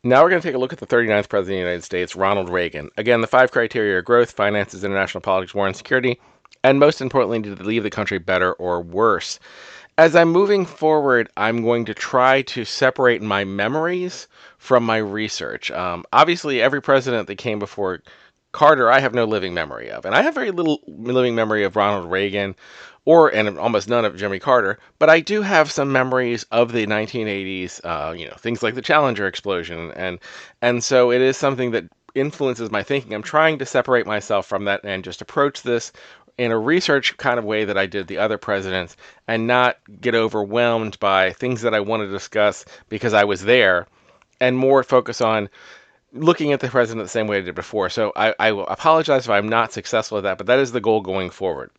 Now we're going to take a look at the 39th President of the United States, Ronald Reagan. Again, the five criteria are growth, finances, international politics, war and security, and most importantly, to leave the country better or worse. As I'm moving forward, I'm going to try to separate my memories from my research. Obviously, every president that came before Carter, I have no living memory of, and I have very little living memory of Ronald Reagan, and almost none of Jimmy Carter. But I do have some memories of the 1980s. Things like the Challenger explosion, and so it is something that influences my thinking. I'm trying to separate myself from that and just approach this in a research kind of way that I did the other presidents and not get overwhelmed by things that I want to discuss because I was there and more focus on looking at the president the same way I did before. So I will apologize if I'm not successful at that, but that is the goal going forward.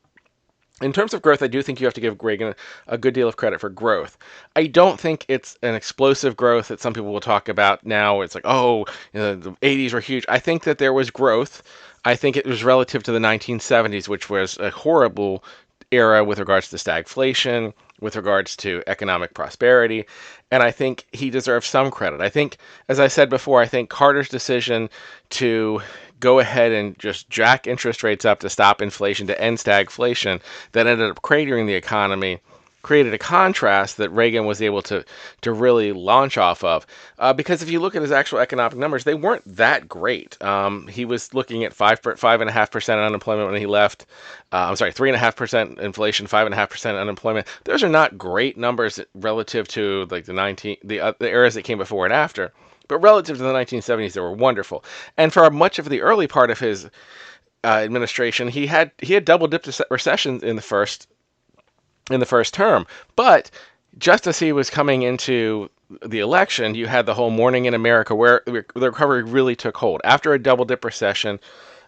In terms of growth, I do think you have to give Reagan a good deal of credit for growth. I don't think it's an explosive growth that some people will talk about now. It's like, oh, the 80s were huge. I think that there was growth. I think it was relative to the 1970s, which was a horrible era with regards to stagflation, with regards to economic prosperity, and I think he deserves some credit. I think, as I said before, I think Carter's decision to go ahead and just jack interest rates up to stop inflation, to end stagflation, that ended up cratering the economy, created a contrast that Reagan was able to really launch off of. Because if you look at his actual economic numbers, they weren't that great. He was looking at 5.5% unemployment when he left. I'm sorry, 3.5% inflation, 5.5% unemployment. Those are not great numbers relative to like the eras that came before and after. But relative to the 1970s, they were wonderful. And for much of the early part of his administration, he had double-dip recessions in the first term. But just as he was coming into the election, you had the whole Morning in America where the recovery really took hold. After a double-dip recession,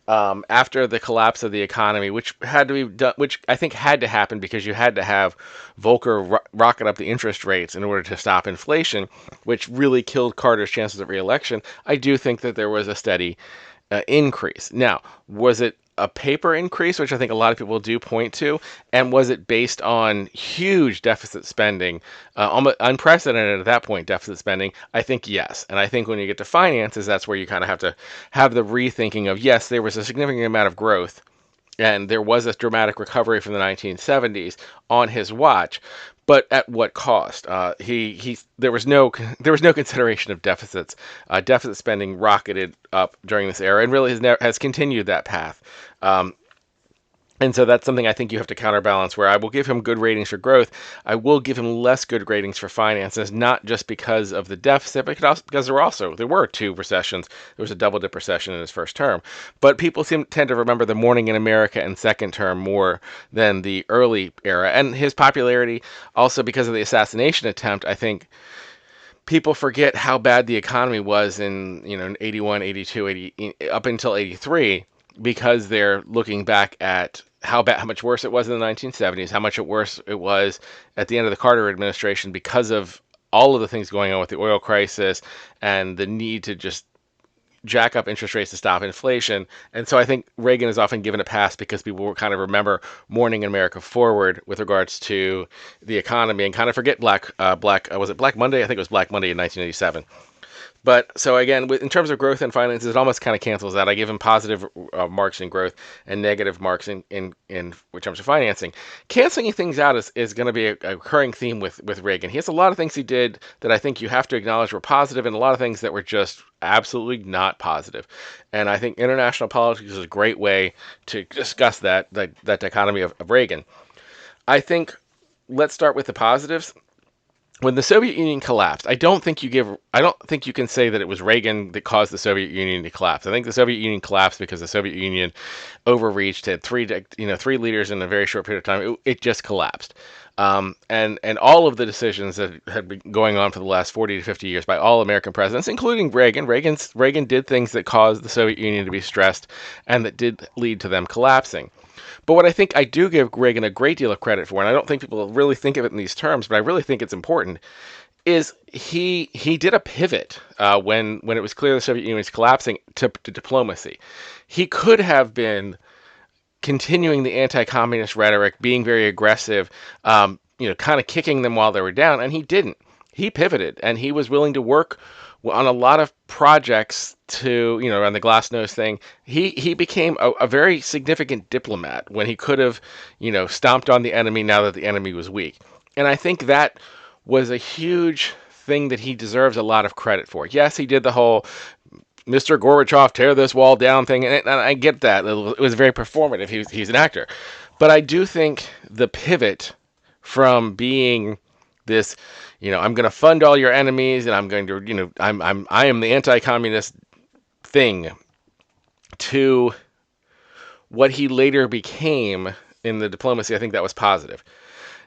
after the collapse of the economy, which had to be done, which I think had to happen because you had to have Volcker rocket up the interest rates in order to stop inflation, which really killed Carter's chances of reelection. I do think that there was a steady increase. Now, was it a paper increase, which I think a lot of people do point to, and was it based on huge deficit spending, almost unprecedented at that point deficit spending? I think yes, and I think when you get to finances, that's where you kind of have to have the rethinking of yes, there was a significant amount of growth, and there was a dramatic recovery from the 1970s on his watch, but at what cost? There was no consideration of deficits. Deficit spending rocketed up during this era, and really has continued that path. Um, and so that's something I think you have to counterbalance, where I will give him good ratings for growth. I will give him less good ratings for finances, not just because of the deficit, but because there were two recessions. There was a double dip recession in his first term. But people tend to remember the Morning in America and second term more than the early era. And his popularity, also because of the assassination attempt, I think people forget how bad the economy was in 81, 82, 80, up until 83, because they're looking back at how much worse it was in the 1970s, how much worse it was at the end of the Carter administration because of all of the things going on with the oil crisis and the need to just jack up interest rates to stop inflation. And so I think Reagan is often given a pass because people will kind of remember Morning in America forward with regards to the economy and kind of forget was it Black Monday? I think it was Black Monday in 1987. But so again, in terms of growth and finances, it almost kind of cancels out. I give him positive marks in growth and negative marks in terms of financing. Canceling things out is going to be a recurring theme with Reagan. He has a lot of things he did that I think you have to acknowledge were positive, and a lot of things that were just absolutely not positive. And I think international politics is a great way to discuss that dichotomy of Reagan. I think let's start with the positives. When the Soviet Union collapsed, I don't think you can say that it was Reagan that caused the Soviet Union to collapse. I think the Soviet Union collapsed because the Soviet Union overreached, had three leaders in a very short period of time. It just collapsed. And all of the decisions that had been going on for the last 40 to 50 years by all American presidents, including Reagan. Reagan did things that caused the Soviet Union to be stressed and that did lead to them collapsing. But what I think I do give Reagan a great deal of credit for, and I don't think people really think of it in these terms, but I really think it's important, is he did a pivot when it was clear the Soviet Union was collapsing to diplomacy. He could have been continuing the anti-communist rhetoric, being very aggressive, kind of kicking them while they were down, and he didn't. He pivoted, and he was willing to work on a lot of projects to, around the Glasnost thing, he became a very significant diplomat when he could have, stomped on the enemy now that the enemy was weak. And I think that was a huge thing that he deserves a lot of credit for. Yes, he did the whole Mr. Gorbachev tear this wall down thing, and I get that. It was very performative. He's an actor. But I do think the pivot from being this, I'm going to fund all your enemies and I'm going to, I am the anti-communist thing, to what he later became in the diplomacy, I think that was positive.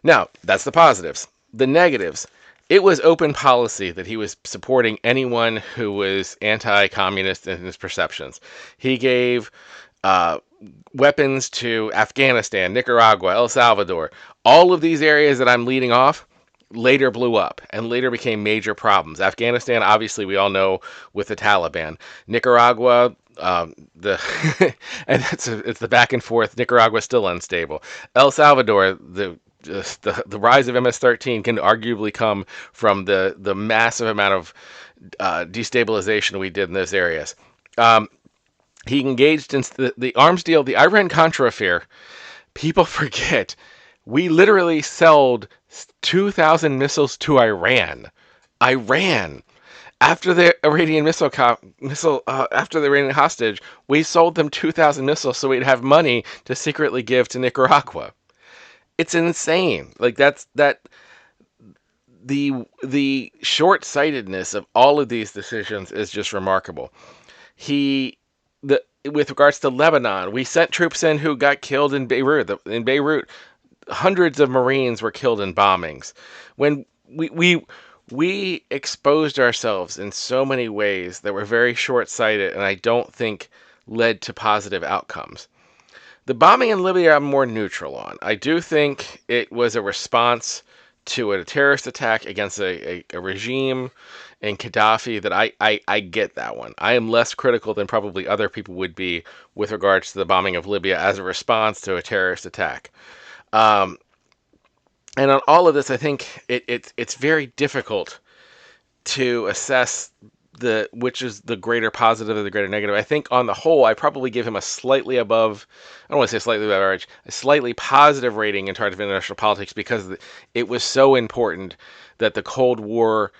Now, that's the positives. The negatives, it was open policy that he was supporting anyone who was anti-communist in his perceptions. He gave uh, weapons to Afghanistan, Nicaragua, El Salvador. All of these areas that I'm leading off later blew up and later became major problems. Afghanistan, obviously, we all know with the Taliban. Nicaragua, the and it's the back and forth. Nicaragua still unstable. El Salvador, the rise of MS-13 can arguably come from the massive amount of destabilization we did in those areas. He engaged in the arms deal, the Iran-Contra affair. People forget we literally sold 2,000 missiles to Iran. Iran. After the Iranian after the Iranian hostage, we sold them 2,000 missiles so we'd have money to secretly give to Nicaragua. It's insane. Like that the short-sightedness of all of these decisions is just remarkable. He the With regards to Lebanon, we sent troops in who got killed in Beirut. In Beirut, hundreds of Marines were killed in bombings. When we exposed ourselves in so many ways that were very short-sighted, and I don't think led to positive outcomes. The bombing in Libya, I'm more neutral on. I do think it was a response to a terrorist attack against a regime in Gaddafi that I get that one. I am less critical than probably other people would be with regards to the bombing of Libya as a response to a terrorist attack. Um, and on all of this, I think it's very difficult to assess which is the greater positive or the greater negative. I think on the whole, I probably give him a slightly above, I don't want to say slightly above average, a slightly positive rating in terms of international politics because it was so important that the Cold War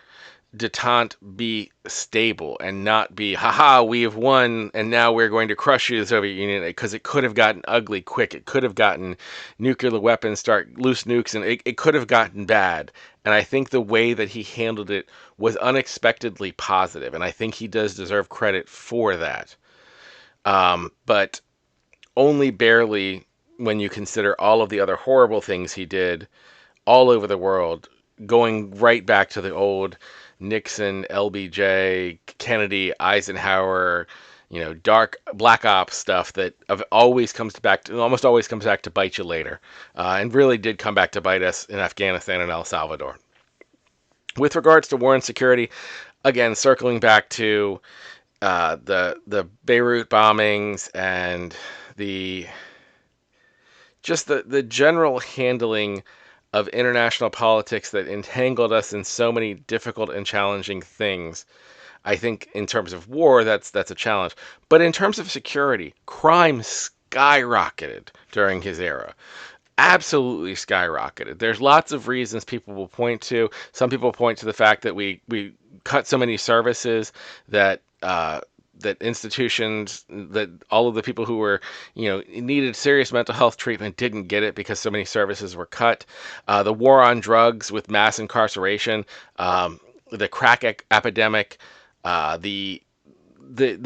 detente be stable and not be, haha, we have won and now we're going to crush you, the Soviet Union, because it could have gotten ugly quick. It could have gotten nuclear weapons, start loose nukes, and it could have gotten bad. And I think the way that he handled it was unexpectedly positive, and I think he does deserve credit for that. But only barely when you consider all of the other horrible things he did all over the world, going right back to the old Nixon, LBJ, Kennedy, Eisenhower, dark black ops stuff that almost always comes back to bite you later, and really did come back to bite us in Afghanistan and El Salvador. With regards to war and security, again, circling back to the Beirut bombings and the the general handling of international politics that entangled us in so many difficult and challenging things. I think in terms of war, that's a challenge. But in terms of security, crime skyrocketed during his era. Absolutely skyrocketed. There's lots of reasons people will point to. Some people point to the fact that we cut so many services that that institutions, that all of the people who were, needed serious mental health treatment didn't get it because so many services were cut. The war on drugs with mass incarceration, the crack epidemic, the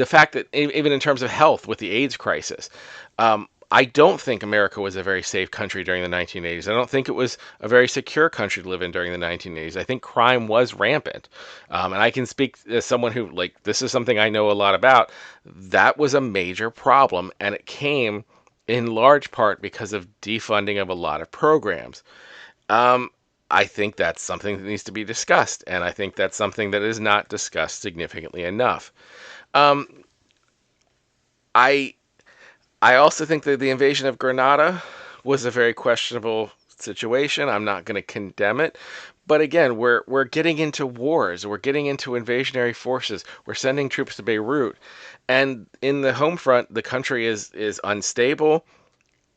fact that even in terms of health with the AIDS crisis, I don't think America was a very safe country during the 1980s. I don't think it was a very secure country to live in during the 1980s. I think crime was rampant. And I can speak as someone who, this is something I know a lot about. That was a major problem, and it came in large part because of defunding of a lot of programs. I think that's something that needs to be discussed, and I think that's something that is not discussed significantly enough. Um, I I also think that the invasion of Grenada was a very questionable situation. I'm not going to condemn it, But again, we're getting into wars. We're getting into invasionary forces. We're sending troops to Beirut, and in the home front, the country is unstable.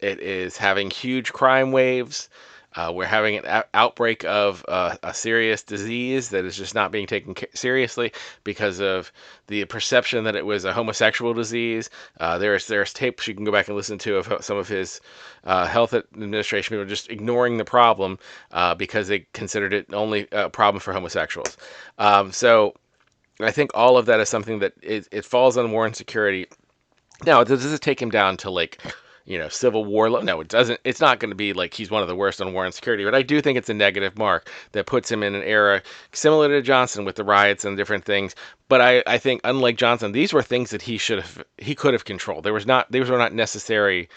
It is having huge crime waves. We're having an outbreak of a serious disease that is just not being taken seriously because of the perception that it was a homosexual disease. There's tapes you can go back and listen to of some of his health administration people just ignoring the problem because they considered it only a problem for homosexuals. So I think all of that is something that it falls on war and security. Now, does this take him down to like, Civil War? No, it doesn't. It's not going to be like he's one of the worst on war and security, but I do think it's a negative mark that puts him in an era similar to Johnson with the riots and different things. But I think unlike Johnson, these were things that he could have controlled. These were not necessary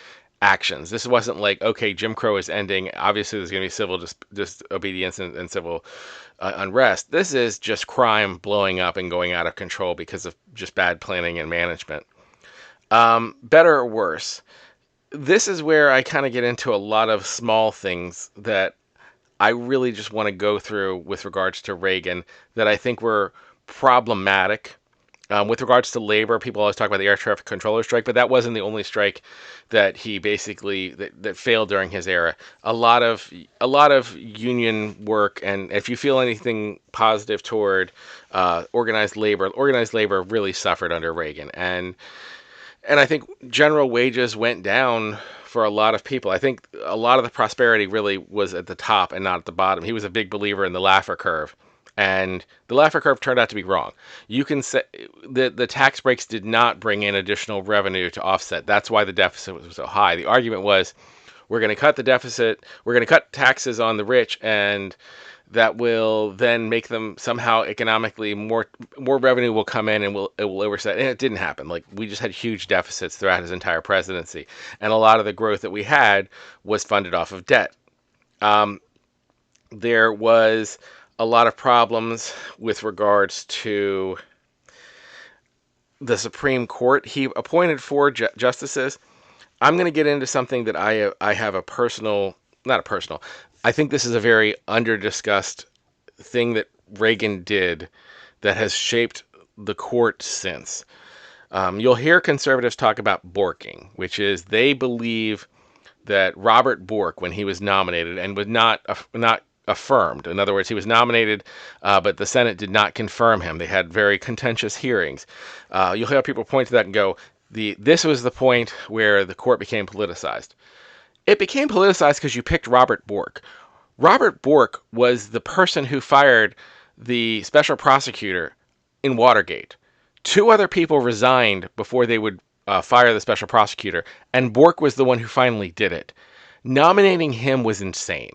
actions. This wasn't like, okay, Jim Crow is ending. Obviously, there's going to be civil disobedience and civil unrest. This is just crime blowing up and going out of control because of just bad planning and management. Better or worse? This is where I kind of get into a lot of small things that I really just want to go through with regards to Reagan that I think were problematic. With regards to labor, people always talk about the air traffic controller strike, but that wasn't the only strike that he basically that failed during his era. A lot of union work, and if you feel anything positive toward organized labor really suffered under Reagan, and I think general wages went down for a lot of people. I think a lot of the prosperity really was at the top and not at the bottom. He was a big believer in the Laffer curve. And the Laffer curve turned out to be wrong. You can say the tax breaks did not bring in additional revenue to offset. That's why the deficit was so high. The argument was, we're going to cut the deficit, we're going to cut taxes on the rich, and that will then make them somehow economically more revenue will come in and it will overset. And it didn't happen. Like, we just had huge deficits throughout his entire presidency, and a lot of the growth that we had was funded off of debt. There was a lot of problems with regards to the Supreme Court. He appointed 4 justices. I'm going to get into something that I have a personal, not a personal, I think this is a very under-discussed thing that Reagan did that has shaped the court since. You'll hear conservatives talk about borking, which is they believe that Robert Bork, when he was nominated and was not affirmed, in other words, he was nominated, but the Senate did not confirm him. They had very contentious hearings. You'll hear people point to that and go, this was the point where the court became politicized. It became politicized because you picked Robert Bork. Robert Bork was the person who fired the special prosecutor in Watergate. 2 other people resigned before they would fire the special prosecutor, and Bork was the one who finally did it. Nominating him was insane.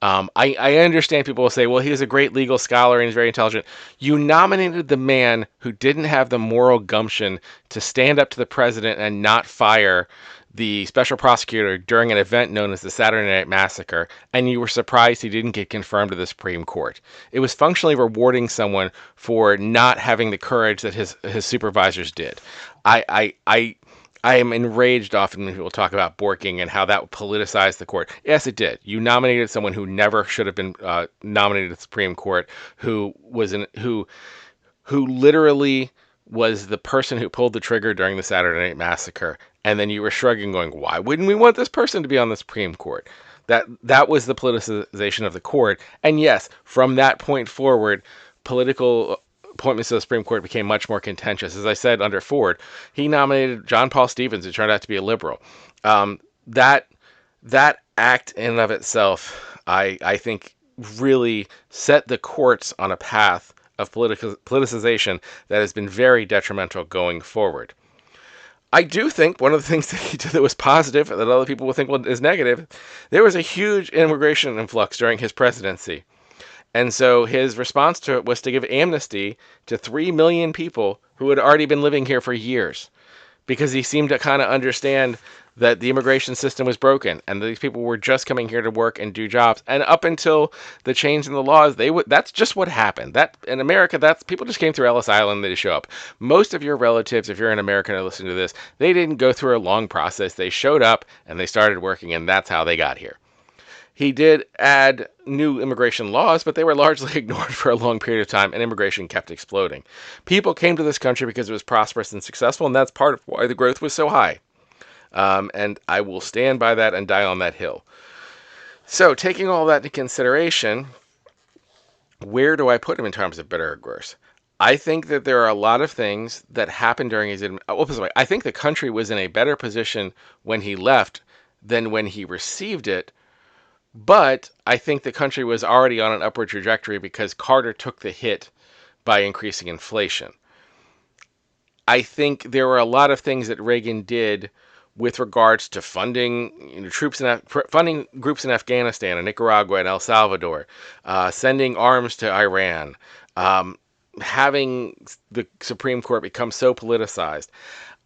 I understand people will say, well, he's a great legal scholar and he's very intelligent. You nominated the man who didn't have the moral gumption to stand up to the president and not fire the special prosecutor during an event known as the Saturday Night Massacre, and you were surprised he didn't get confirmed to the Supreme Court. It was functionally rewarding someone for not having the courage that his supervisors did. I am enraged often when people talk about borking and how that politicized the court. Yes, it did. You nominated someone who never should have been nominated to the Supreme Court, who literally was the person who pulled the trigger during the Saturday Night Massacre. And then you were shrugging, going, why wouldn't we want this person to be on the Supreme Court? That was the politicization of the court. And yes, from that point forward, political appointments to the Supreme Court became much more contentious. As I said, under Ford, he nominated John Paul Stevens, who turned out to be a liberal. That act in and of itself, I think, really set the courts on a path of politicization that has been very detrimental going forward. I do think one of the things that he did that was positive that other people will think is negative, there was a huge immigration influx during his presidency. And so his response to it was to give amnesty to 3 million people who had already been living here for years, because he seemed to kind of understand that the immigration system was broken and these people were just coming here to work and do jobs. And up until the change in the laws, that's just what happened. That in America, people just came through Ellis Island, they just show up. Most of your relatives, if you're an American or listening to this, they didn't go through a long process. They showed up and they started working, and that's how they got here. He did add new immigration laws, but they were largely ignored for a long period of time, and immigration kept exploding. People came to this country because it was prosperous and successful, and that's part of why the growth was so high. And I will stand by that and die on that hill. So, taking all that into consideration, where do I put him in terms of better or worse? I think that there are a lot of things that happened during his I think the country was in a better position when he left than when he received it, but I think the country was already on an upward trajectory because Carter took the hit by increasing inflation. I think there were a lot of things that Reagan did with regards to funding funding groups in Afghanistan and Nicaragua and El Salvador, sending arms to Iran, um, having the Supreme Court become so politicized.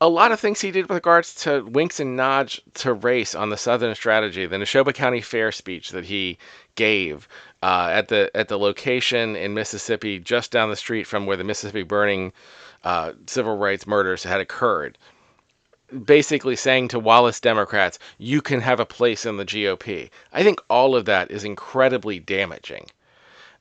A lot of things he did with regards to winks and nods to race on the Southern strategy. The Neshoba County Fair speech that he gave at the location in Mississippi, just down the street from where the Mississippi burning civil rights murders had occurred, basically saying to Wallace Democrats, you can have a place in the GOP. I think all of that is incredibly damaging.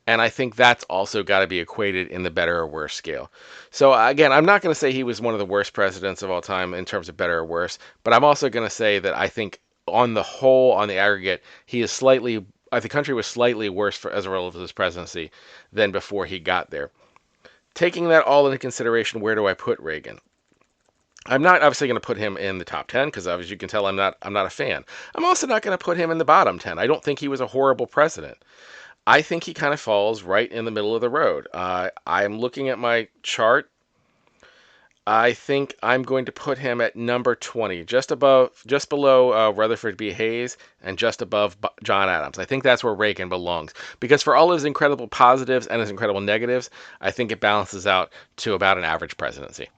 And I think that's also got to be equated in the better or worse scale. So again, I'm not going to say he was one of the worst presidents of all time in terms of better or worse, but I'm also going to say that I think on the whole, on the aggregate, the country was slightly worse as a result of his presidency than before he got there. Taking that all into consideration, where do I put Reagan? I'm not obviously going to put him in the top 10 because, as you can tell, I'm not a fan. I'm also not going to put him in the bottom 10. I don't think he was a horrible president. I think he kind of falls right in the middle of the road. I'm looking at my chart. I think I'm going to put him at number 20, just below Rutherford B. Hayes, and just above John Adams. I think that's where Reagan belongs because for all his incredible positives and his incredible negatives, I think it balances out to about an average presidency.